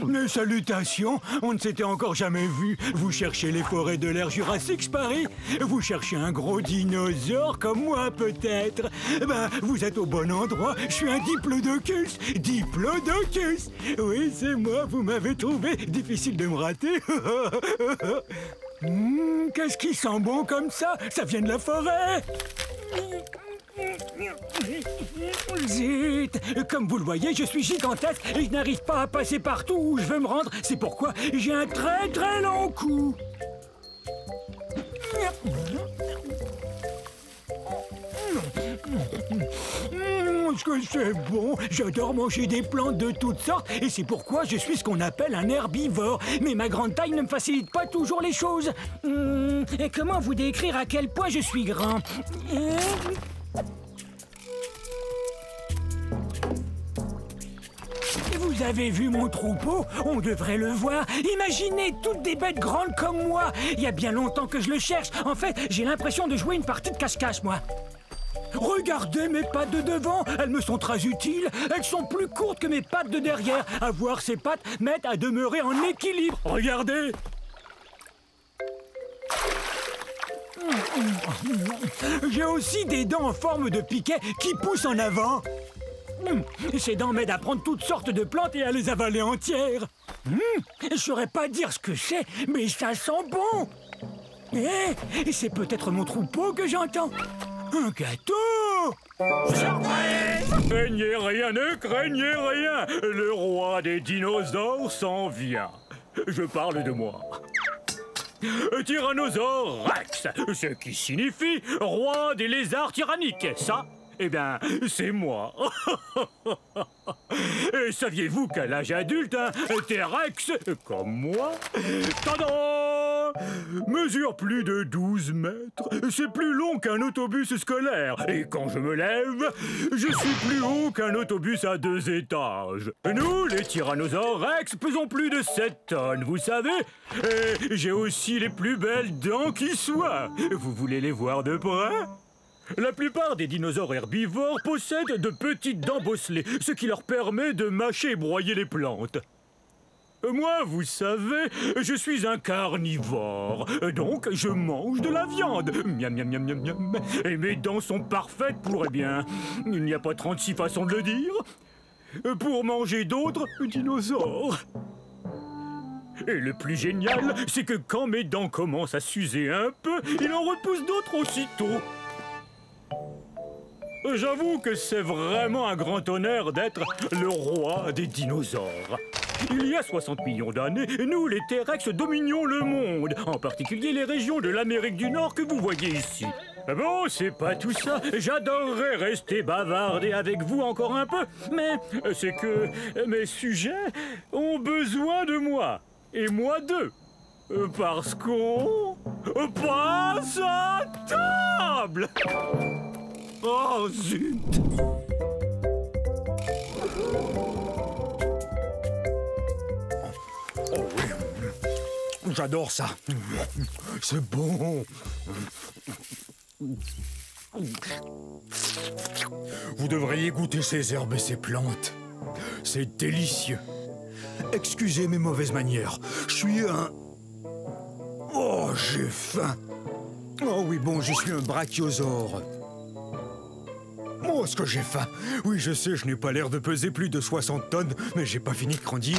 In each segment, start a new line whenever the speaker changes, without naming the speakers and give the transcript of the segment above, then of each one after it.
Mes salutations, on ne s'était encore jamais vu. Vous cherchez les forêts de l'ère Jurassique, je parie? Vous cherchez un gros dinosaure comme moi, peut-être? Ben, vous êtes au bon endroit. Je suis un diplodocus. Diplodocus! Oui, c'est moi, vous m'avez trouvé. Difficile de me rater. Qu'est-ce qui sent bon comme ça? Ça vient de la forêt. Zut! Comme vous le voyez, je suis gigantesque et je n'arrive pas à passer partout où je veux me rendre. C'est pourquoi j'ai un très long cou. Est-ce que c'est bon? J'adore manger des plantes de toutes sortes et c'est pourquoi je suis ce qu'on appelle un herbivore. Mais ma grande taille ne me facilite pas toujours les choses. Et comment vous décrire à quel point je suis grand? Vous avez vu mon troupeau? On devrait le voir. Imaginez toutes des bêtes grandes comme moi. Il y a bien longtemps que je le cherche. En fait, j'ai l'impression de jouer une partie de cache-cache, moi. Regardez mes pattes de devant. Elles me sont très utiles. Elles sont plus courtes que mes pattes de derrière. Avoir ces pattes m'aide à demeurer en équilibre. Regardez. J'ai aussi des dents en forme de piquet qui poussent en avant. Ces dents m'aident à prendre toutes sortes de plantes et à les avaler entières. Je saurais pas dire ce que c'est, mais ça sent bon. C'est peut-être mon troupeau que j'entends. Un gâteau! Surprise!
Craignez rien, ne craignez rien. Le roi des dinosaures s'en vient. Je parle de moi. Tyrannosaure Rex, ce qui signifie roi des lézards tyranniques. Ça, eh bien, c'est moi. Et saviez-vous qu'à l'âge adulte, un T-Rex, comme moi, tadam, mesure plus de 12 mètres. C'est plus long qu'un autobus scolaire. Et quand je me lève, je suis plus haut qu'un autobus à 2 étages. Nous, les tyrannosaures Rex, pesons plus de 7 tonnes, vous savez. Et j'ai aussi les plus belles dents qui soient. Vous voulez les voir de près ? La plupart des dinosaures herbivores possèdent de petites dents bosselées, ce qui leur permet de mâcher et broyer les plantes. Moi, vous savez, je suis un carnivore, donc je mange de la viande. Miam, miam, miam, miam, miam. Et mes dents sont parfaites pour, eh bien, il n'y a pas 36 façons de le dire, pour manger d'autres dinosaures. Et le plus génial, c'est que quand mes dents commencent à s'user un peu, il en repousse d'autres aussitôt. J'avoue que c'est vraiment un grand honneur d'être le roi des dinosaures. Il y a 60 millions d'années, nous, les T-Rex, dominions le monde, en particulier les régions de l'Amérique du Nord que vous voyez ici. Bon, c'est pas tout ça. J'adorerais rester bavarder avec vous encore un peu, mais c'est que mes sujets ont besoin de moi, et moi d'eux. Parce qu'on passe à table. Oh, zut!
Oh oui, j'adore ça. C'est bon. Vous devriez goûter ces herbes et ces plantes. C'est délicieux. Excusez mes mauvaises manières. Je suis un... Oh, j'ai faim. Oh oui, bon, je suis un brachiosaure. Oh, est-ce que j'ai faim? Oui, je sais, je n'ai pas l'air de peser plus de 60 tonnes, mais j'ai pas fini de grandir.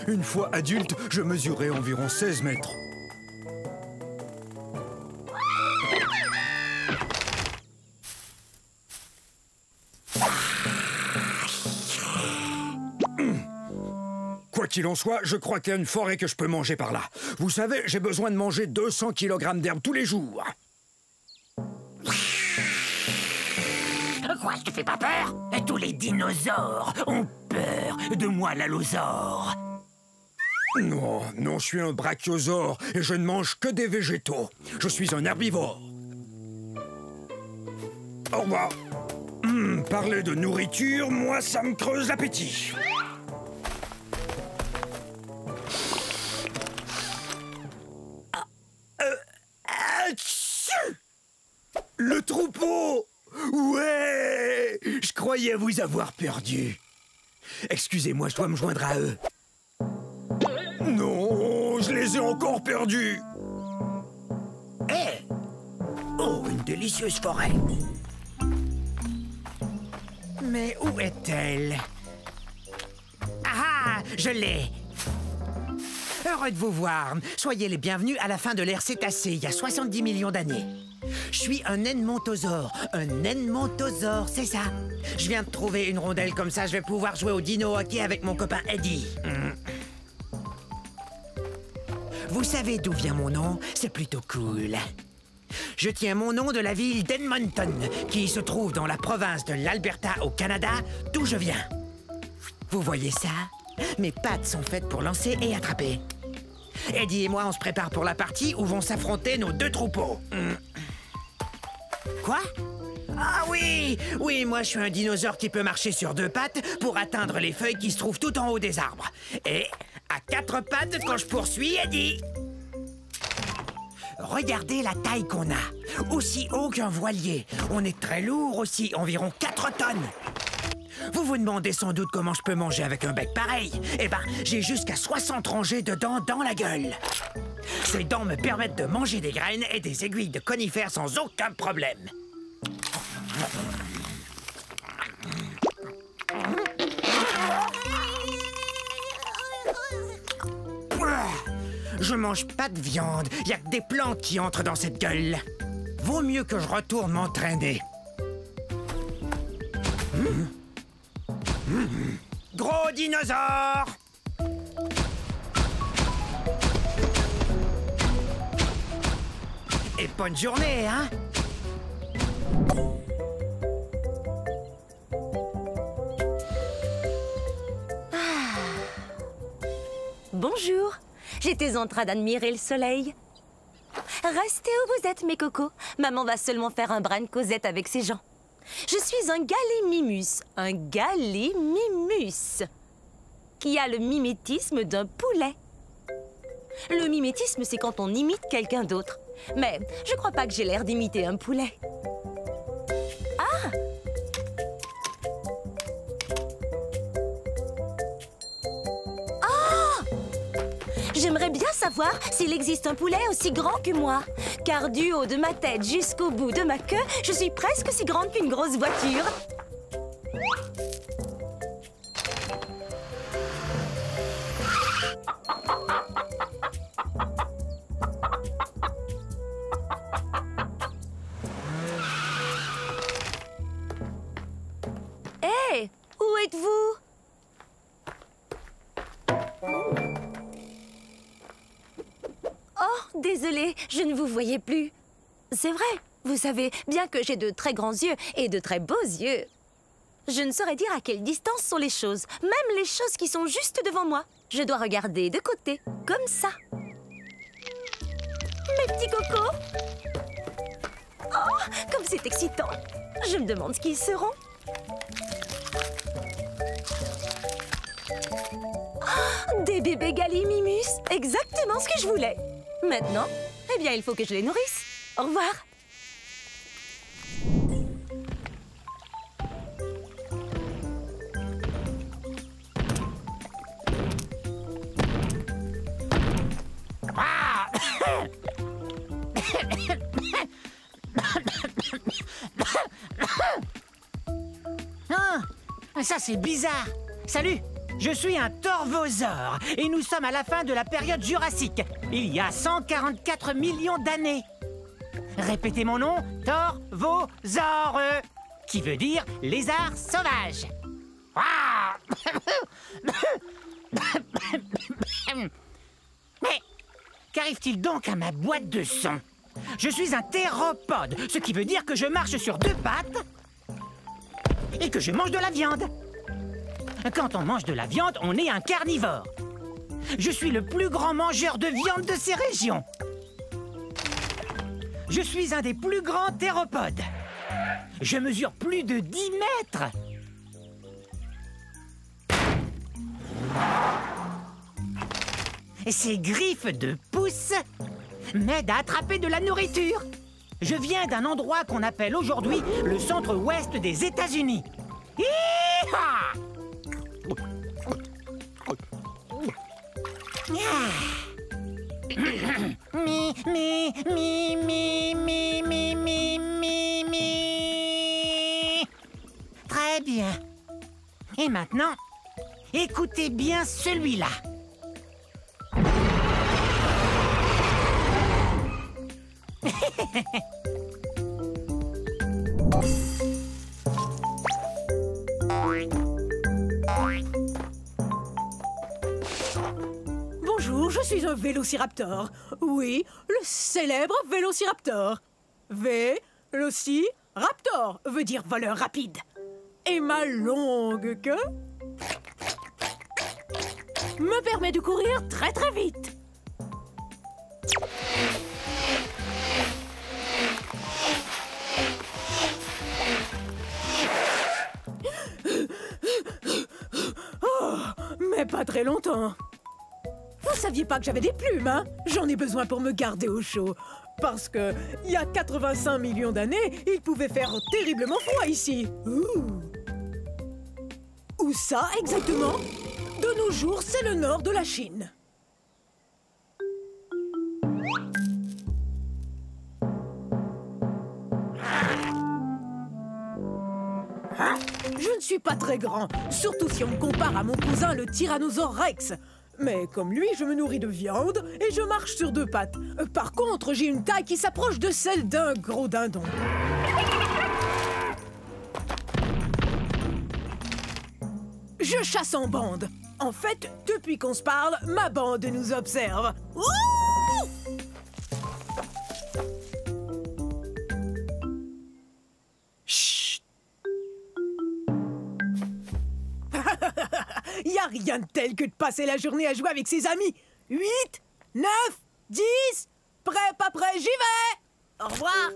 Une fois adulte, je mesurais environ 16 mètres. Quoi qu'il en soit, je crois qu'il y a une forêt que je peux manger par là. Vous savez, j'ai besoin de manger 200 kg d'herbe tous les jours.
Quoi, je te fais pas peur? Tous les dinosaures ont peur de moi, l'allosaure.
Non, non, je suis un brachiosaure et je ne mange que des végétaux. Je suis un herbivore. Au revoir. Parler de nourriture, moi, ça me creuse l'appétit. croyais vous avoir perdu. Excusez-moi, je dois me joindre à eux. Non, je les ai encore perdus.
Hé! Oh, une délicieuse forêt.
Mais où est-elle? Ah, je l'ai! Heureux de vous voir. Soyez les bienvenus à la fin de l'ère cétacée, il y a 70 millions d'années. Je suis un edmontosaure. Un edmontosaure, c'est ça. Je viens de trouver une rondelle comme ça, je vais pouvoir jouer au dino hockey avec mon copain Eddie. Vous savez d'où vient mon nom? C'est plutôt cool. Je tiens mon nom de la ville d'Edmonton, qui se trouve dans la province de l'Alberta au Canada, d'où je viens. Vous voyez ça? Mes pattes sont faites pour lancer et attraper. Eddie et moi, on se prépare pour la partie où vont s'affronter nos deux troupeaux. Quoi? Ah oui! Oui, moi, je suis un dinosaure qui peut marcher sur deux pattes pour atteindre les feuilles qui se trouvent tout en haut des arbres. Et à quatre pattes quand je poursuis Eddie. Regardez la taille qu'on a. Aussi haut qu'un voilier. On est très lourd aussi, environ 4 tonnes. Vous vous demandez sans doute comment je peux manger avec un bec pareil. Eh ben, j'ai jusqu'à 60 rangées de dents dans la gueule. Ces dents me permettent de manger des graines et des aiguilles de conifères sans aucun problème. Je mange pas de viande. Y a que des plantes qui entrent dans cette gueule. Vaut mieux que je retourne m'entraîner. Gros dinosaure! Et bonne journée, hein?
Bonjour, j'étais en train d'admirer le soleil. Restez où vous êtes, mes cocos. Maman va seulement faire un brin de causette avec ses gens. Je suis un gallimimus, qui a le mimétisme d'un poulet. Le mimétisme, c'est quand on imite quelqu'un d'autre. Mais je crois pas que j'ai l'air d'imiter un poulet. Ah! J'aimerais bien savoir s'il existe un poulet aussi grand que moi. Car du haut de ma tête jusqu'au bout de ma queue, je suis presque aussi grande qu'une grosse voiture. Hé, où êtes-vous? Oh, désolée, je ne vous voyais plus. C'est vrai, vous savez, bien que j'ai de très grands yeux et de très beaux yeux, je ne saurais dire à quelle distance sont les choses, même les choses qui sont juste devant moi. Je dois regarder de côté, comme ça. Mes petits cocos! Oh, comme c'est excitant! Je me demande ce qu'ils seront. Oh, des bébés gallimimus, exactement ce que je voulais. Maintenant, eh bien, il faut que je les nourrisse. Au revoir.
Ah, ça c'est bizarre. Salut, je suis un torvosaure et nous sommes à la fin de la période jurassique, il y a 144 millions d'années. Répétez mon nom, torvosaure, qui veut dire lézard sauvage. Mais qu'arrive-t-il donc à ma boîte de son? Je suis un théropode, ce qui veut dire que je marche sur deux pattes et que je mange de la viande. Quand on mange de la viande, on est un carnivore. Je suis le plus grand mangeur de viande de ces régions. Je suis un des plus grands théropodes. Je mesure plus de 10 mètres. Ces griffes de pouce m'aident à attraper de la nourriture. Je viens d'un endroit qu'on appelle aujourd'hui le centre-ouest des États-Unis. Hi-ha! Très bien. Et maintenant, écoutez bien celui-là.
Bonjour, je suis un vélociraptor. Oui, le célèbre vélociraptor. Vélociraptor veut dire voleur rapide. Et ma longue queue me permet de courir très très vite. Oh, mais pas très longtemps. Vous saviez pas que j'avais des plumes, hein? J'en ai besoin pour me garder au chaud. Parce que, il y a 85 millions d'années, il pouvait faire terriblement froid ici. Où ça, exactement? De nos jours, c'est le nord de la Chine. Je ne suis pas très grand, surtout si on me compare à mon cousin le Tyrannosaure Rex. Mais comme lui, je me nourris de viande et je marche sur deux pattes. Par contre, j'ai une taille qui s'approche de celle d'un gros dindon. Je chasse en bande. En fait, depuis qu'on se parle, ma bande nous observe. Ouh! Chut! Y a rien de tel que de passer la journée à jouer avec ses amis. 8, 9, 10, prêt, pas prêt, j'y vais! Au revoir!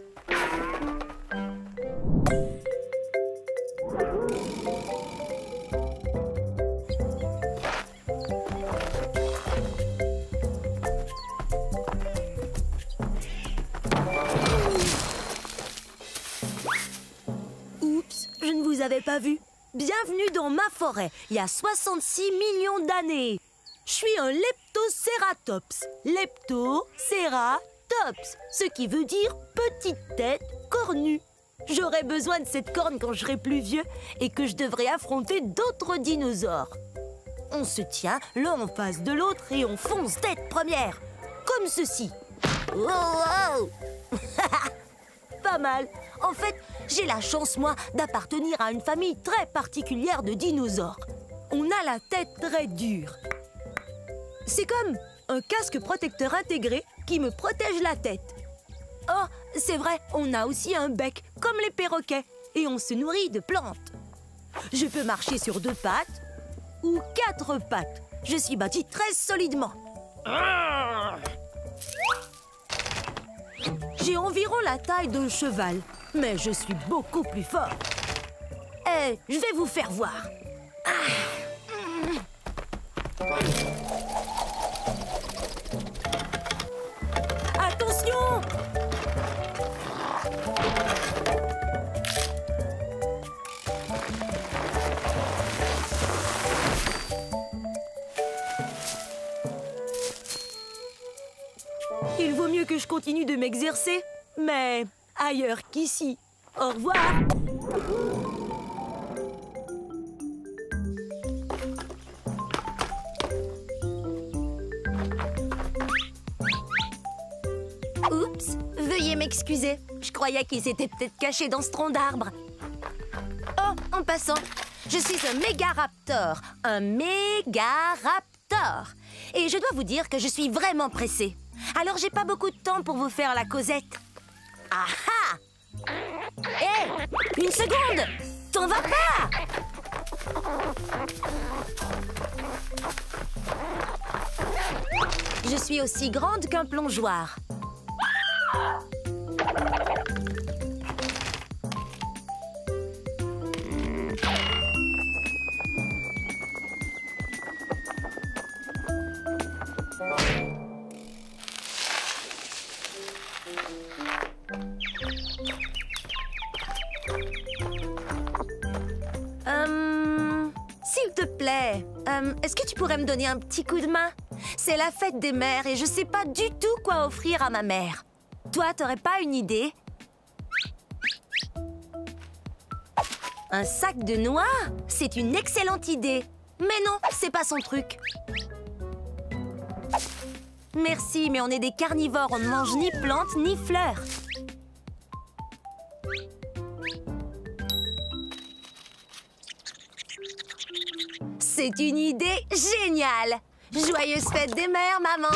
Oups, je ne vous avais pas vu. Bienvenue dans ma forêt, il y a 66 millions d'années. Je suis un leptocératops. Leptocératops, ce qui veut dire petite tête cornue. J'aurai besoin de cette corne quand je serai plus vieux et que je devrai affronter d'autres dinosaures. On se tient l'un en face de l'autre et on fonce tête première, comme ceci. Oh, oh. Pas mal. En fait, j'ai la chance, moi, d'appartenir à une famille très particulière de dinosaures. On a la tête très dure. C'est comme un casque protecteur intégré qui me protège la tête. Oh, c'est vrai, on a aussi un bec, comme les perroquets, et on se nourrit de plantes. Je peux marcher sur 2 pattes ou 4 pattes. Je suis bâti très solidement. J'ai environ la taille d'un cheval, mais je suis beaucoup plus fort. Je vais vous faire voir. Attention! Il vaut mieux que je continue de m'exercer, mais ailleurs qu'ici. Au revoir. Oups, veuillez m'excuser. Je croyais qu'ils étaient peut-être cachés dans ce tronc d'arbre. Oh, en passant, je suis un mégaraptor. Un mégaraptor. Et je dois vous dire que je suis vraiment pressée. Alors j'ai pas beaucoup de temps pour vous faire la causette. Ah ah! Hé! Une seconde! T'en vas pas! Je suis aussi grande qu'un plongeoir. Est-ce que tu pourrais me donner un petit coup de main? C'est la fête des mères et je sais pas du tout quoi offrir à ma mère. Toi, t'aurais pas une idée? Un sac de noix? C'est une excellente idée. Mais non, c'est pas son truc. Merci, mais on est des carnivores. On ne mange ni plantes ni fleurs. C'est une idée géniale! Joyeuse fête des mères, maman!